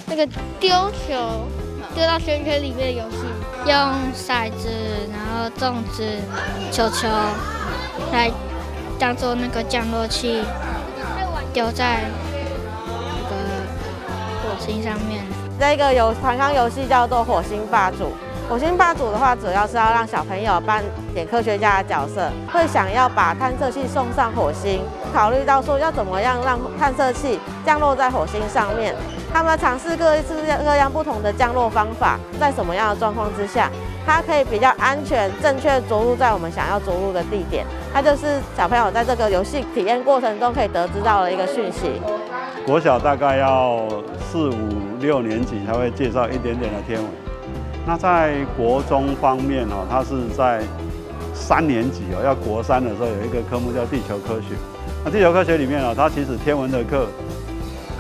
那个丢球丢到圈圈里面的游戏，用骰子，然后粽子、球球来当做那个降落器，丢在那个火星上面。这个团康游戏叫做火星霸主。火星霸主的话，主要是要让小朋友扮演科学家的角色，会想要把探测器送上火星，考虑到说要怎么样让探测器降落在火星上面。他们尝试各式各样不同的降落方法，在什么样的状况之下，它可以比较安全、正确着陆在我们想要着陆的地点。它就是小朋友在这个游戏体验过程中可以得知到的一个讯息。国小大概要4、5、6年级才会介绍一点点的天文。那在国中方面哦，它是在3年级哦，要国3的时候有一个科目叫地球科学。那地球科学里面哦，它其实天文的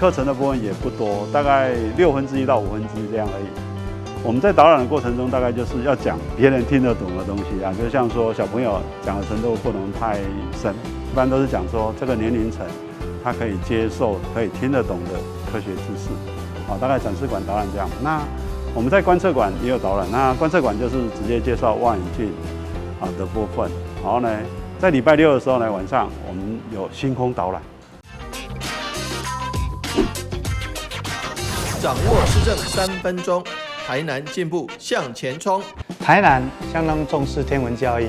课程的部分也不多，大概1/6到1/5这样而已。我们在导览的过程中，大概就是要讲别人听得懂的东西啊，就像说小朋友讲的程度不能太深，一般都是讲说这个年龄层他可以接受、可以听得懂的科学知识。好，大概展示馆导览这样。那我们在观测馆也有导览，那观测馆就是直接介绍望远镜的部分。然后呢，在礼拜6的时候呢，晚上我们有星空导览。掌握施政3分钟，台南进步向前冲。台南相当重视天文教育，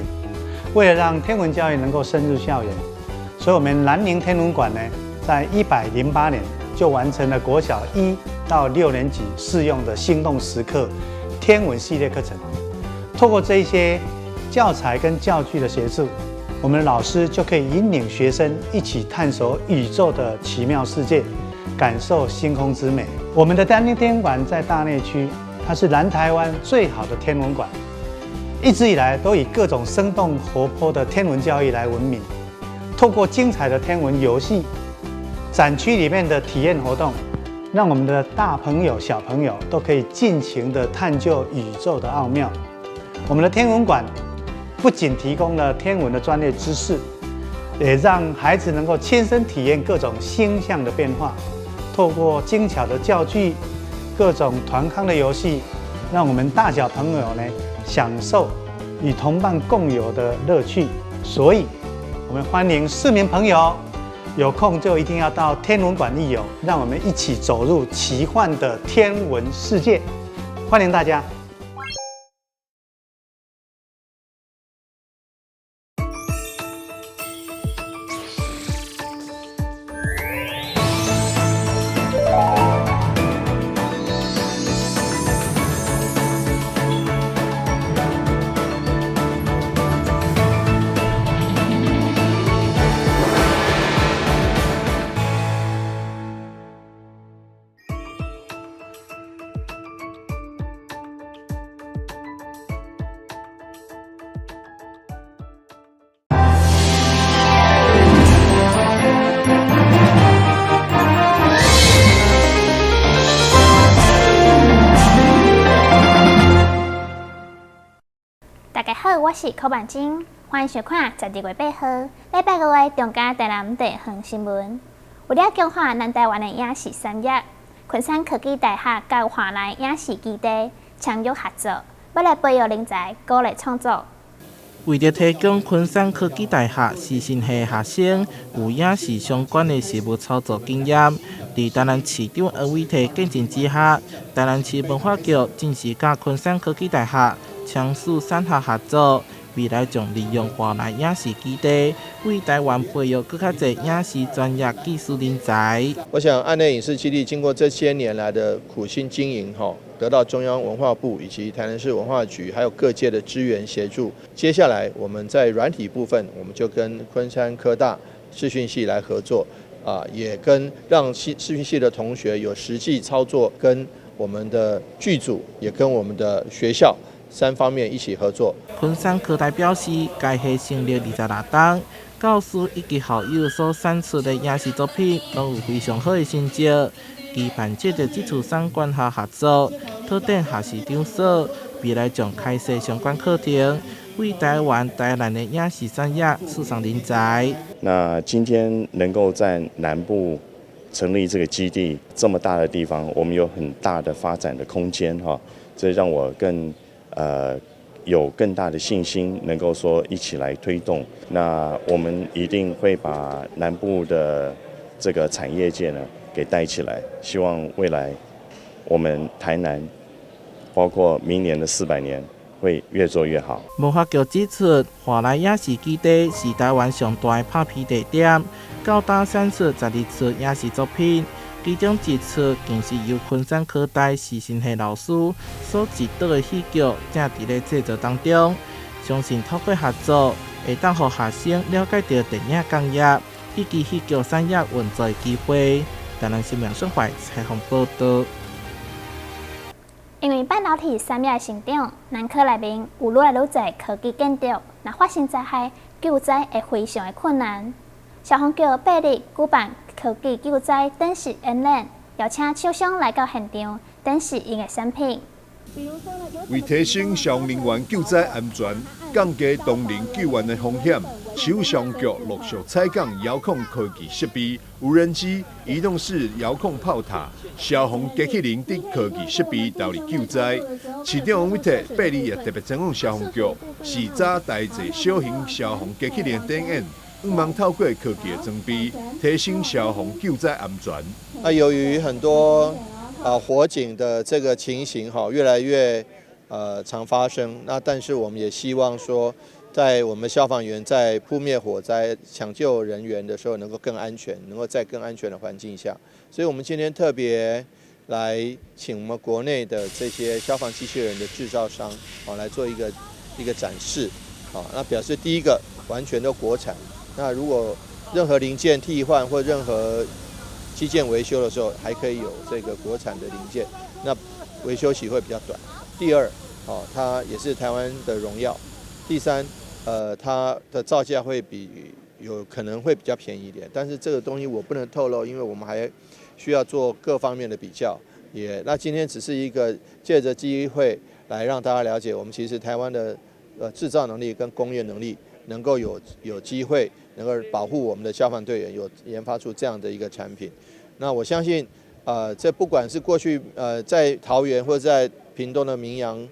为了让天文教育能够深入校园，所以我们南宁天文馆呢，在108年就完成了国小1到6年级适用的心动时刻天文系列课程。透过这一些教材跟教具的协助，我们的老师就可以引领学生一起探索宇宙的奇妙世界，感受星空之美。我们的南宁天文馆在大内区，它是南台湾最好的天文馆，一直以来都以各种生动活泼的天文教育来闻名。透过精彩的天文游戏、展区里面的体验活动，让我们的大朋友、小朋友都可以尽情地探究宇宙的奥妙。我们的天文馆不仅提供了天文的专业知识，也让孩子能够亲身体验各种星象的变化。透过精巧的教具、各种团康的游戏，让我们大小朋友呢享受与同伴共有的乐趣。所以，我们欢迎市民朋友有空就一定要到天文馆一游，让我们一起走入奇幻的天文世界。欢迎大家！大家好，我是柯万金，欢迎收看12月8号礼拜5的中嘉台南地方新闻。为了强化南台湾的影视产业，昆山科技大学甲华南影视基地相约合作，要来培育人才，鼓励创作。为了提供昆山科技大学师信系学生有影视相关的实务操作经验，在台南市长恩惠体见证之下，台南市文化局正式甲昆山科技大学签署3项合作，未来将利用华南影视基地，为台湾培育更较多影视专业技术人才。我想，案内影视基地经过这些年来的苦心经营，得到中央文化部以及台南市文化局还有各界的支援协助。接下来我们在软体部分，我们就跟昆山科大视讯系来合作，也跟让视讯系的同学有实际操作，跟我们的剧组，也跟我们的学校3方面一起合作。昆山科大表示，该系成立26档，教师以及校友所产出的影视作品，拢有非常好的成绩。期盼借着这次3管校合作，特定校市长说，未来将开设相关课程，为台南的影视产业输送人才。那今天能够在南部成立这个基地这么大的地方，我们有很大的发展的空间哈，这让我有更大的信心，能够说一起来推动。那我们一定会把南部的这个产业界呢给带起来，希望未来我们台南，包括明年的400年，会越做越好。文化局指出，华莱雅士基地是台湾上大的拍片地点，较大产出12出影视作品，其中1出更是由昆山科大施新系老师所指导的戏剧，正伫咧制作当中。相信透过合作，会当让学生了解到电影工业以及戏剧产业运作的机会。台南新闻孙怀采访报道。因为半导体产业成长，南科内面有愈来愈侪科技建筑，若发生灾害，救灾会非常的困难。消防局8日举办科技救灾展示演练，邀请厂商来到现场展示因的产品。为提升消防人员救灾安全，降低当人救援的风险，市府消防局陆续采购遥控科技设备、无人机、移动式遥控炮塔、消防机器人等科技设备投入救灾。市长王伟特8日也特别前往消防局，视察台一小型消防机器人展演，希望透过科技的装备，提升消防救灾安全。由于很多火警的这个情形越来越常发生，那但是我们也希望说，在我们消防员在扑灭火灾、抢救人员的时候能够更安全，能够在更安全的环境下。所以我们今天特别来请我们国内的这些消防机器人的制造商来做一个展示。那表示第一个完全都国产。那如果任何零件替换或任何基建维修的时候，还可以有这个国产的零件，那维修期会比较短。第二，它也是台湾的荣耀。第三，它的造价会可能会比较便宜一点，但是这个东西我不能透露，因为我们还需要做各方面的比较。那今天只是一个借着机会来让大家了解，我们其实台湾的制造能力跟工业能力能够有机会能够保护我们的消防队员，有研发出这样的一个产品。那我相信，这不管是过去在桃园或者在屏东的明阳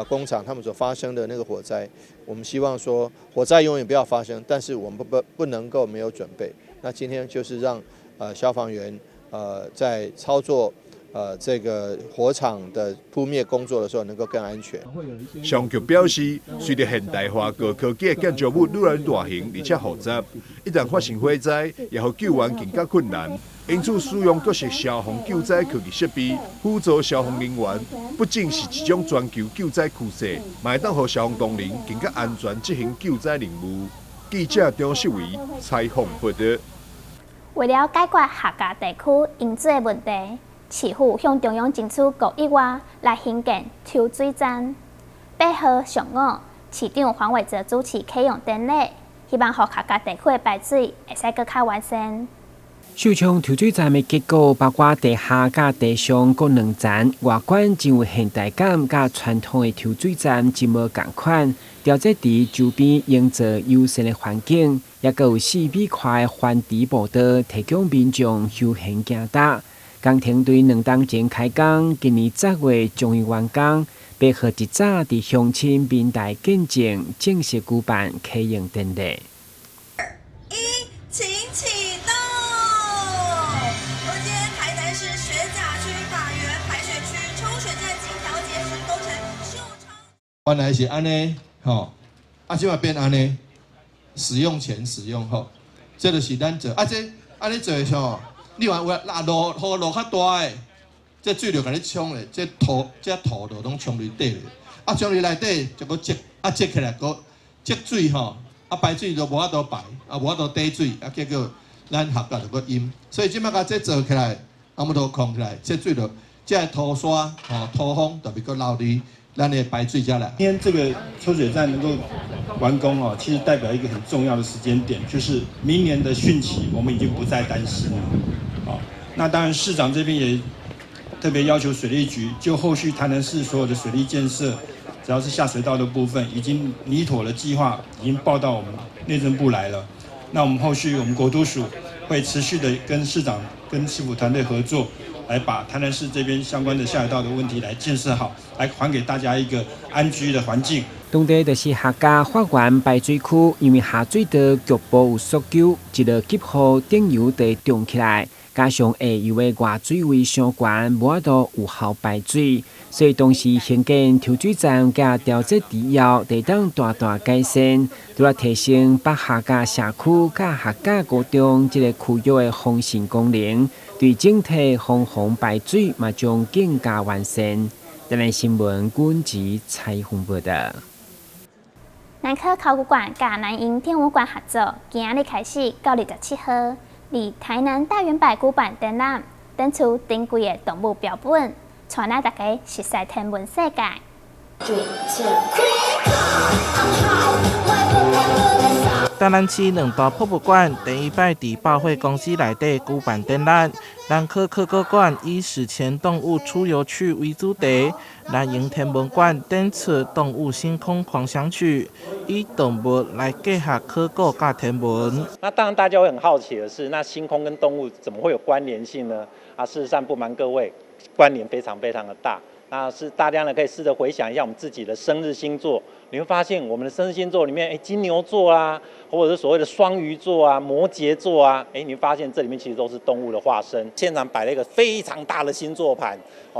工厂他们所发生的那个火灾，我们希望说火灾永远不要发生，但是我们不能够没有准备。那今天就是让消防员在操作这个火场的扑灭工作的时候能够更安全。消防局表示，随着现代化高科技的建筑物愈来越大型而且复杂，一旦发生火灾，也和救援更加困难。因此，使用各式消防救灾科技设备，辅助消防人员，不仅是一种全球救灾趋势，嘛会当让消防同仁更加安全执行救灾任务。记者张秀维采访报道。为了解决客家地区淹水的问题，市府向中央争取5亿元来兴建抽水站。8号上午，市长黄伟哲主持启用典礼，希望让客家地区的排水会使更加完善。首创抽水站的结构包括地下甲地上各2站，外观真有现代感，甲传统的抽水站真无同款。调节伫周边营造友善的环境，也有4米宽的环池步道，提供民众休闲行踏。工程队2天前开工，今年10月终于完工。8号一早伫乡亲民大见证正式举办启用典礼。请启动！今天台南市学甲区法源排水区抽水站经调节时工程秀场。原来是安尼，现在变安尼，使用前、使用后，这就是咱做。这安尼做的时候，你话雨落较大诶，这水就甲你冲咧，这土就拢冲入底咧。冲入内底就搁积，积起来搁积水排水就无法度排，无法度滴水，结果咱学校就搁淹。所以即摆甲这做起来，木头控起来，这水就这土沙土风特别搁流入咱的排水遮来。今天这个抽水站能够完工其实代表一个很重要的时间点，就是明年的汛期我们已经不再担心了。那当然市长这边也特别要求水利局就后续台南市所有的水利建设，只要是下水道的部分，已经拟妥了计划，已经报到我们内政部来了。那我们后续我们国都署会持续的跟市长、跟市府团队合作，来把台南市这边相关的下水道的问题来建设好，来还给大家一个安居的环境。当地就是客家花园排水区，因为下水道局部有缩救，一个急雨顶油地冻起来，加上下游的外水位上悬，无法度有效排水，所以当时兴建抽水站加调节池以后，得当大大改善，除了提升北客家社区甲客家高中这个区域的防汛功能，对整体防洪排水嘛将更加完善。台南新闻阮吉采访报道。南科考古馆甲南营天文馆合作，今日开始到27号，伫台南大圆柏古板展览，展出珍贵的动物标本，带咱大家熟悉天文世界。台南市2大博物馆第一摆伫百货公司内底举办展览。南科科学馆以史前动物出游区为主题，南营天文馆展出动物星空狂想曲，以动物来结合科古甲天文。那当然，大家会很好奇的是，那星空跟动物怎么会有关联性呢？事实上不瞒各位，关联非常非常的大。那是大家呢可以试着回想一下我们自己的生日星座，你会发现我们的生日星座里面，金牛座啊，或者是所谓的双鱼座啊、摩羯座啊，你会发现这里面其实都是动物的化身。现场摆了一个非常大的星座盘，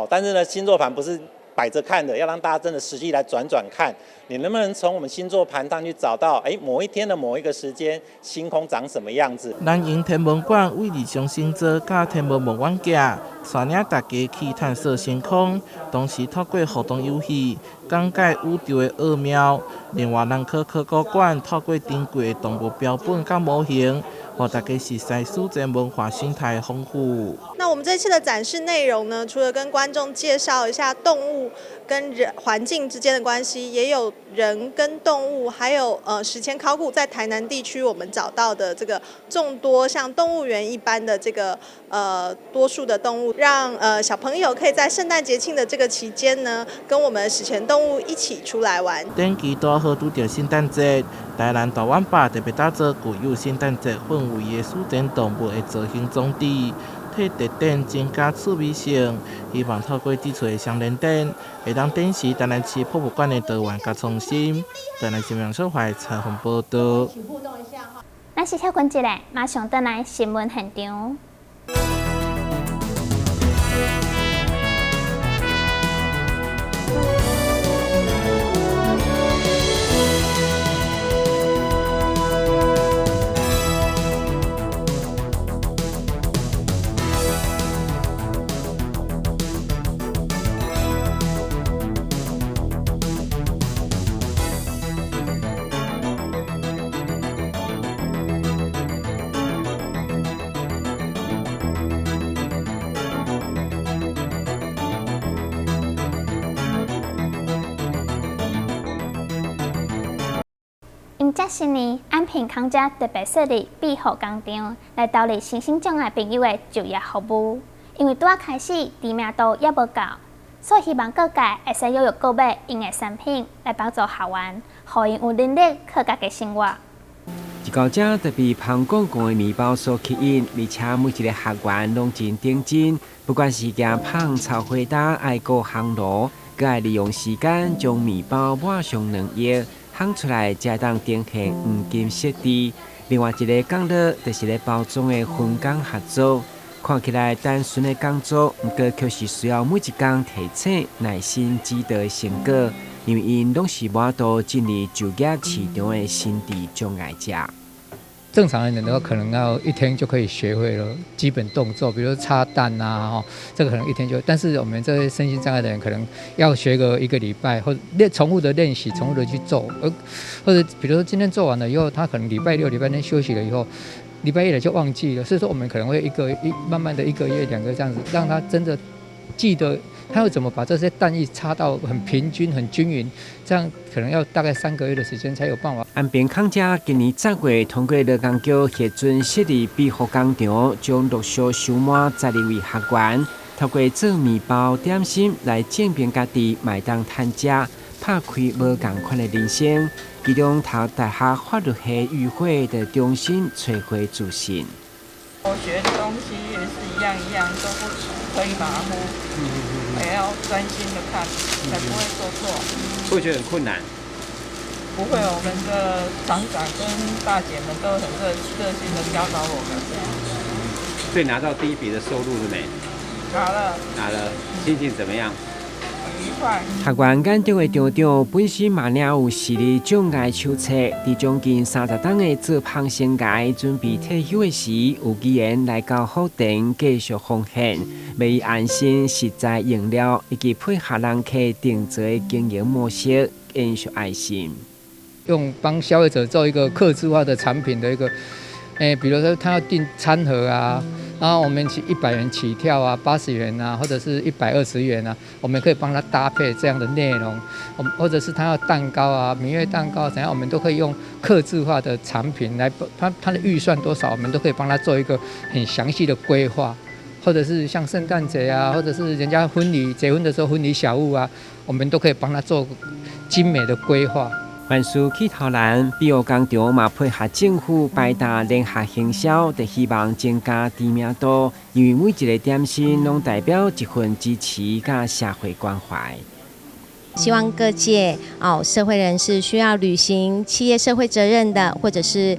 但是呢，星座盘不是摆着看的，要让大家真的实际来转看，你能不能从我们星座盘上去找到，某一天的某一个时间，星空长什么样子？南营天文馆为日常星座甲天文望远镜，带领大家去探索星空，同时透过互动游戏，讲解宇宙的奥妙。另外，南科科学馆透过珍贵的动物标本甲模型，让大家熟悉史前文化生态的丰富。那我们这次的展示内容呢，除了跟观众介绍一下动物跟人环境之间的关系，也有人跟动物，还有史前考古在台南地区我们找到的这个众多像动物园一般的这个多数的动物，让小朋友可以在圣诞节庆的这个期间呢，跟我们史前动物一起出来玩。展期多好拄着圣诞节，台南大圆柏特别打造具有圣诞节氛围的史前动物的造型装置，替特展增加趣味性。希望透过这次的双联展，会当展示台南市博物馆的多元甲创新。台南新闻小怀采访报道。咱是跳滚一下，马上转来新闻现场。迎接新年，安平康家特别设立庇护工厂，来投入身心障碍朋友的就业服务。因为拄仔开始知名度也无够，所以希望各界会使踊跃购买因的产品，来帮助校园，互因有能力过家己生活。一高者特别帮公共的面包所吸引，而且每一个学员拢真认真，不管是行胖炒火打，爱过烘炉，佮爱利用时间将面包抹上2页。烘出来，才当点起黄金色滴。另外一个工作就是咧包装的分工合作，看起来单纯的工作，不过却是需要每一工提醒、耐心指导的成果，因为因拢是无法度进入就业市场的心理障碍者。正常人的话，可能要1天就可以学会了基本动作，比如说擦蛋啊，这个可能1天就。但是我们这些身心障碍的人，可能要学个1个礼拜，或者重复的练习，重复的去做。或者比如说今天做完了以后，他可能礼拜6、礼拜天休息了以后，礼拜1了就忘记了。所以说我们可能会慢慢的1个月、2个这样子，让他真的记得。他会怎么把这些蛋液擦到很平均、很均匀？这样可能要大概3个月的时间才有办法。安平康家今年10月通过劳工局核准设立庇护工厂，将陆续收满12位学员，透过做面包、点心来证明家己麦当摊食，拍开无同款的人生。其中，读大学法律系与会的重新找回自信。我学的东西也是一样一样，都不可以马虎，也要专心的看，才不会做错。会不会觉得很困难？不会，我们的厂长跟大姐们都很热心的教导我们。所以拿到第一笔的收入了没？拿了。拿了，心情怎么样？学员眼中的厂长本身嘛领有视力障碍手册，伫将近30档的做胖生涯准备退休的时，有机缘来到福田继续奉献，要以安心、实在用料以及配合人客定做的经营模式，延续爱心。用帮消费者做一个客制化的产品的一个，比如说他要订餐盒啊。然后我们100元起跳啊，80元啊，或者是120元啊，我们可以帮他搭配这样的内容，或者是他要蛋糕啊，蜜月蛋糕怎样，我们都可以用客制化的产品来，他的预算多少，我们都可以帮他做一个很详细的规划，或者是像圣诞节啊，或者是人家婚礼结婚的时候婚礼小物啊，我们都可以帮他做精美的规划。万事起头难，比如工厂嘛配合政府百大联合行销，就希望增加知名度，因为每一个点心拢代表一份支持甲社会关怀。希望各界社会人士需要履行企业社会责任的，或者是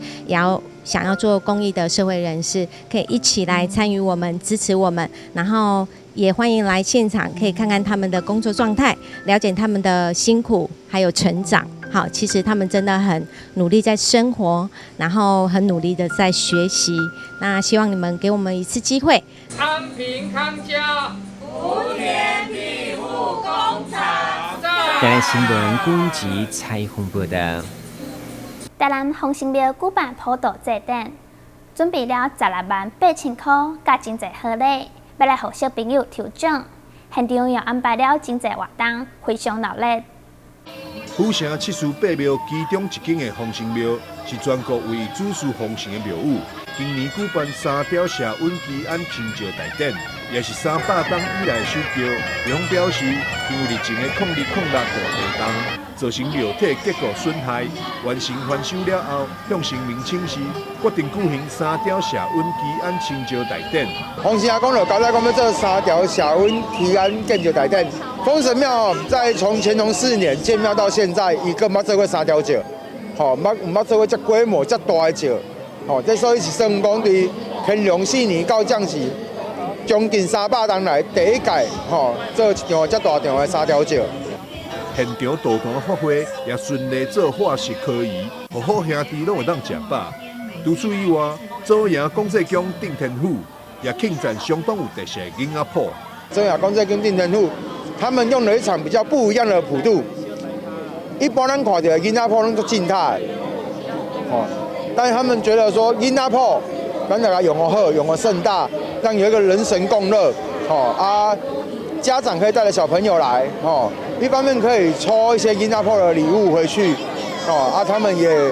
想要做公益的社会人士，可以一起来参与我们，支持我们，然后也欢迎来现场，可以看看他们的工作状态，了解他们的辛苦还有成长。好，其实他们真的很努力在生活，然后很努力的在学习。那希望你们给我们一次机会。安平康家福田庇护工厂。台南新闻公集采访报道。台南丰兴庙举办普渡祭典，准备了16万8千块，加真侪好礼，要来互小朋友抽奖。现场又安排了真侪活动，非常热闹。府城7事8庙其中一间的丰兴庙，是全国唯一主事丰盛的庙宇。今年举办3条社稳祈安清照大典，也是300档以来首叫。庙方表示，因为日前的0206大地震，造成庙体结构损害，完成翻修了后，向神明请示，决定举行3条社稳祈安清照大典。丰城讲了，交代讲要做3条社稳祈安建照大典。丰神庙在从乾隆4年建庙到现在，伊个冇做过3条桥，冇做过这规模这大的桥，这所以是算讲对乾隆4年到降时，将近300档来第一届，做一场这大场的3条桥。现场道坛发挥也顺利做化石科仪，互好兄弟拢会当吃饱。除此以外，左营公祭宫定天府也庆赞相当有特色的囡仔谱。左营公祭宫定天府。他们用了一场比较不一样的普渡，一般人看到的囡仔铺拢做静态，但是他们觉得说囡仔铺，咱大家用个好，用个盛大，让有一个人神共乐，家长可以带着小朋友来，一方面可以抽一些囡仔铺的礼物回去，他们也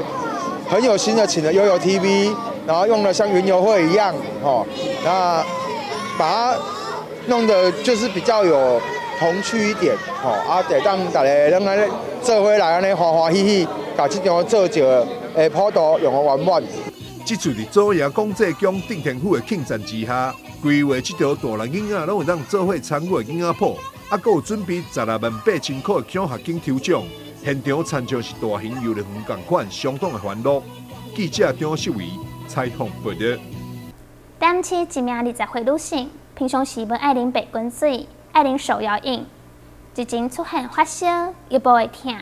很有心的请了悠悠 TV， 然后用的像园游会一样，那把它弄得就是比较有童趣一点，得当大家拢安尼做伙来安尼欢欢喜喜，把这场做一个普渡用个圆满。这次伫左营公祭宫定天府的庆赞之下，规划这条大人囡仔拢会当做伙参与的囡仔铺，还佫有准备16万8千块的奖学金抽奖。现场参像是大型游乐园同款，相当的欢乐。记者张秀维采访报道。点起一名20岁女性，平常时不爱啉白滚水。爱啉手摇饮，日前出现发烧、腰部会痛，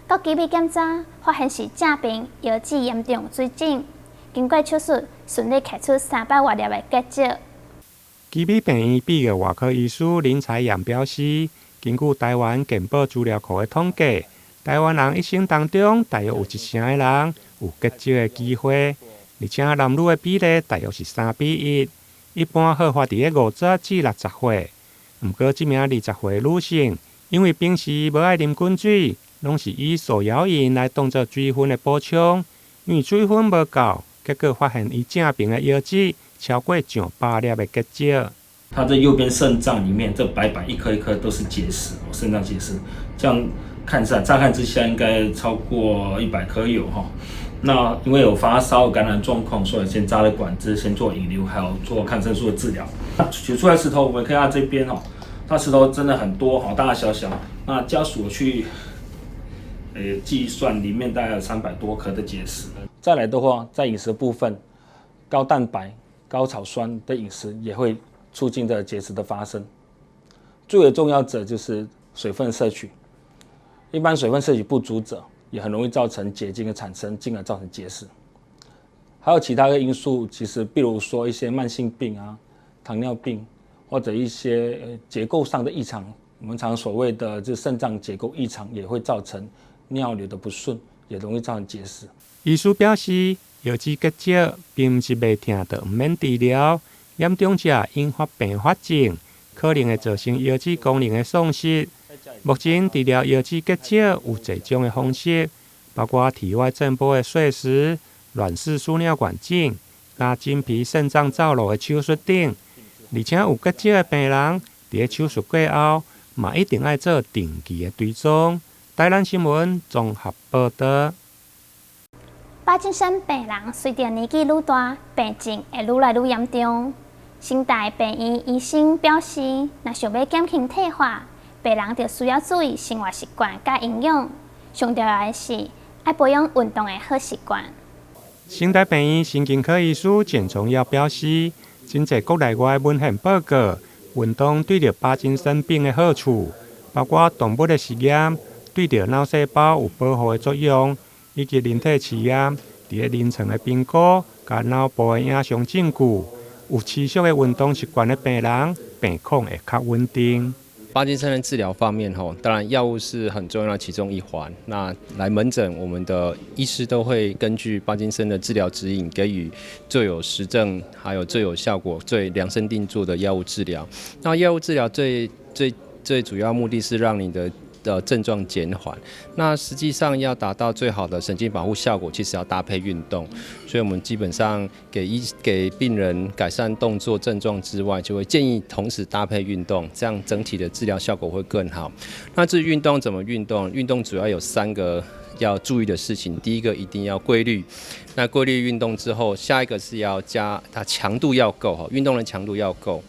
到医院检查，发现是正病腰子严重水肿。经过手术，顺利开出300多粒的结石。基比病院毕业外科医师林彩阳表示，根据台湾健保资料库的统计，台湾人一生当中大约有1成的人有结石的机会，而且男女的比例大约是3:1，一般好发伫个50至60岁。不过，这名20岁女性，因为平时无爱啉滚水，拢是以手摇饮来当作水分的补充。因为水分无够，结果发现伊正病的腰子超过上8粒的结石。他的右边肾脏里面，这白白一颗一颗都是结石，肾脏结石。这样看乍看之下，应该超过100颗有哈。那因为有发烧、有感染状况，所以先扎了管子，先做引流，还有做抗生素的治疗。取出来石头，我们看到这边哦，它石头真的很多，大大小小。那家属去计算，里面大概有300多颗的结石。再来的话，在饮食部分，高蛋白、高草酸的饮食也会促进的结石的发生。最为重要者就是水分摄取，一般水分摄取不足者，也很容易造成结晶的产生，进而造成结石。还有其他的因素，其实比如说一些慢性病啊、糖尿病，或者一些结构上的异常，我们常所谓的这肾脏结构异常，也会造成尿流的不顺，也容易造成结石。医师表示，药剂结石并不是袂痛就唔免治疗，严重者引发并发症，可能会造成药剂功能的丧失。目前治疗药剂结石有侪种的方式，包括体外震波的碎石、软式输尿管镜、加真皮肾脏造瘘的手术等。而且有结石的病人，伫手术过后，嘛一定要做定期的追踪。台南新闻综合报道。巴金森病人随着年纪愈大，病情会愈来愈严重。新台病院医生表示，若想要减轻退化，病人就需要注意生活习惯甲营养。上重要的是，爱培养运动的好习惯。新台病院神经科医师简崇耀表示，真侪国内外文献报告，运动对着巴金森病的好处，包括动物的实验对着脑细胞有保护的作用。以及人体试验，伫临床的评估甲脑部的影像证据，有持续的运动习惯的病人，病况会较稳定。巴金森的治疗方面，当然药物是很重要的其中一环。那来门诊，我们的医师都会根据巴金森的治疗指引，给予最有实证、还有最有效果、最量身定做的药物治疗。那药物治疗最主要目的是让你的症状减缓，那实际上要达到最好的神经保护效果，其实要搭配运动。所以我们基本上给病人改善动作症状之外，就会建议同时搭配运动，这样整体的治疗效果会更好。那至于运动怎么运动？运动主要有3个要注意的事情。第一个一定要规律，那规律运动之后，下一个是要加它强度要够，运动的强度要够。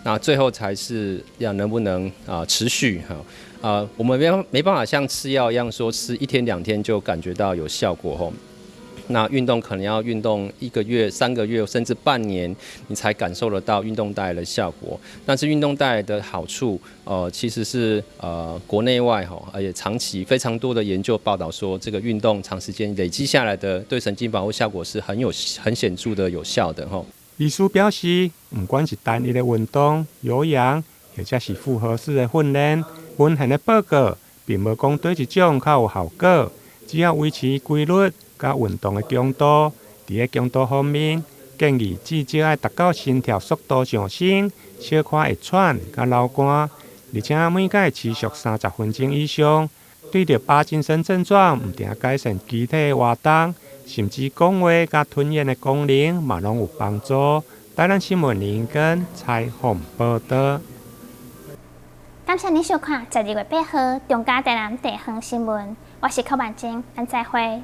那最后才是要能不能持续我们没办法像吃药一样说吃1天2天就感觉到有效果那运动可能要运动1个月、3个月甚至半年，你才感受得到运动带来的效果。但是运动带来的好处，其实是国内外而且长期非常多的研究报道说，这个运动长时间累积下来的对神经保护效果是很显著的有效的医师表示，不管是单一的运动、有氧，或者是复合式的训练，文献的报告并无讲对一种较有效果，只要维持规律甲运动的强度。伫强度方面，建议至少要达到心跳速度上升，小可会喘甲流汗，而且每天持续30分钟以上。对着巴金森症状，唔定改善机体活动，甚至讲话甲吞咽的功能，嘛拢有帮助。台南新闻林根采访报道。感谢您收看12月8号中嘉台南地方新闻，我是柯万晶，咱再会。